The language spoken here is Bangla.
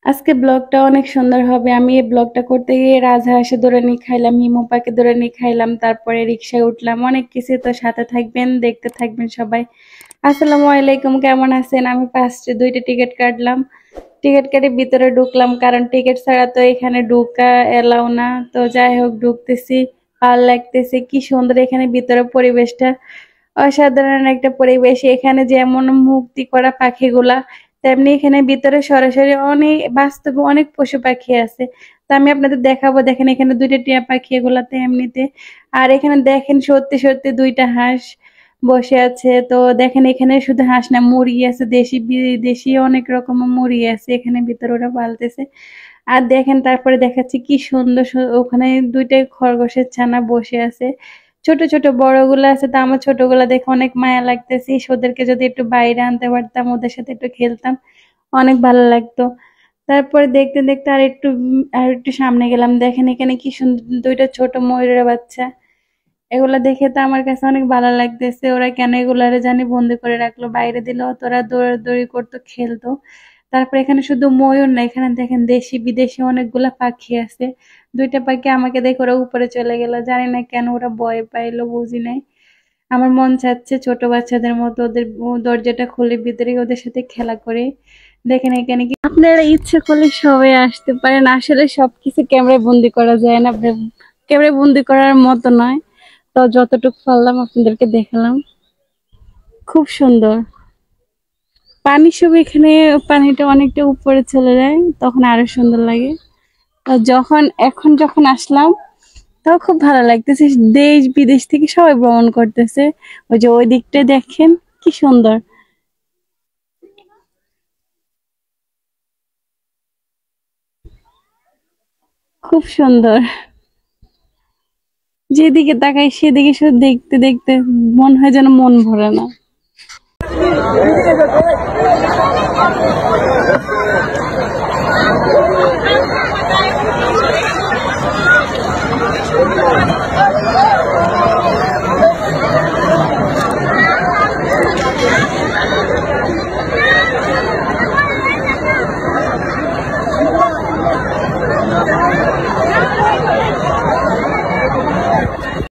আজকে ব্লগটা অনেক সুন্দর হবে। আমি এই ব্লগটা করতে গিয়ে রাজহাঁসে ধরে নিয়ে খাইলাম, হিমুপাকে ধরে নিয়ে খাইলাম, তারপরে রিক্সায় উঠলাম, অনেক কিছু। তো সাথে থাকবেন, দেখতে থাকবেন সবাই। আসসালামু আলাইকুম, কেমন আছেন? আমি ফার্স্টে 2টা টিকিট কাটলাম। টিকিট কেটে ভিতরে ঢুকলাম, কারণ টিকিট ছাড়া তো এখানে ঢুকা এলাও না। তো যাই হোক, ঢুকতেছি, ভালো লাগতেছে। কি সুন্দর এখানে ভিতরে পরিবেশটা, অসাধারণ একটা পরিবেশ। এখানে যেমন মুক্তি করা পাখিগুলা, তেমনি এখানে ভিতরে সরাসরি অনেক বাস্তবে অনেক পশু পাখি আছে। তো আমি আপনাদের দেখাবো। দেখেন এখানে 2টা টিয়া পাখি, এগুলাতে এমনিতে। আর এখানে দেখেন সত্যি সত্যি 2টা হাঁস বসে আছে। তো দেখেন এখানে শুধু হাঁস না, মুরগি আছে, দেশি বিদেশি অনেক রকমের মুরগি আছে এখানে ভিতরে, ওরা পালতেছে। আর দেখেন তারপরে দেখাচ্ছি কি সুন্দর ওখানে 2টাই খরগোশের ছানা বসে আছে। ছোট ছোট বড়গুলো আছে, তো আমার ছোটগুলা দেখে অনেক মায়া লাগতেছে। ওদেরকে যদি একটু বাইরে আনতে পারতাম, ওদের সাথে একটু খেলতাম, অনেক ভালো লাগতো। তারপরে দেখতে দেখতে আর একটু সামনে গেলাম। দেখেন এখানে কি সুন্দর 2টা ছোট ময়ূরের বাচ্চা। এগুলা দেখে তো আমার কাছে অনেক ভালো লাগতেছে। ওরা কেন এগুলারে জানি বন্দি করে রাখলো, বাইরে দিলে তোরা দৌড়াদৌড়ি করতো, খেলতো। তারপর এখানে শুধু ময়ূর না, এখানে দেখেন দেশি বিদেশি অনেকগুলা পাখি আছে। 2টা পাখি আমাকে দেখে ওরা উপরে চলে গেল, জানি না কেন ওরা ভয় পাইলো, বুঝি নাই। আমার মন চাচ্ছে ছোট বাচ্চাদের মতো ওদের দরজাটা খুলে ভিতরে ওদের সাথে খেলা করে। দেখেন এখানে কি আপনারা ইচ্ছে করলে সবাই আসতে পারেন। আসলে সবকিছু ক্যামেরায় বন্দি করা যায় না, ক্যামেরায় বন্দি করার মতো নয়। তো যতটুকু পারলাম আপনাদেরকে দেখালাম। খুব সুন্দর পানি, সব এখানে পানিটা অনেকটা উপরে চলে যায়, তখন আরো সুন্দর লাগে। তো এখন যখন আসলাম, তাও খুব ভালো লাগতেছে। দেশ বিদেশ থেকে সবাই ভ্রমণ করতেছে। ওই যে ওই দিকটা দেখেন কি সুন্দর, খুব সুন্দর। যেদিকে তাকাই সেদিকে শুধু দেখতে দেখতে মন হয় যেন মন ভরে না।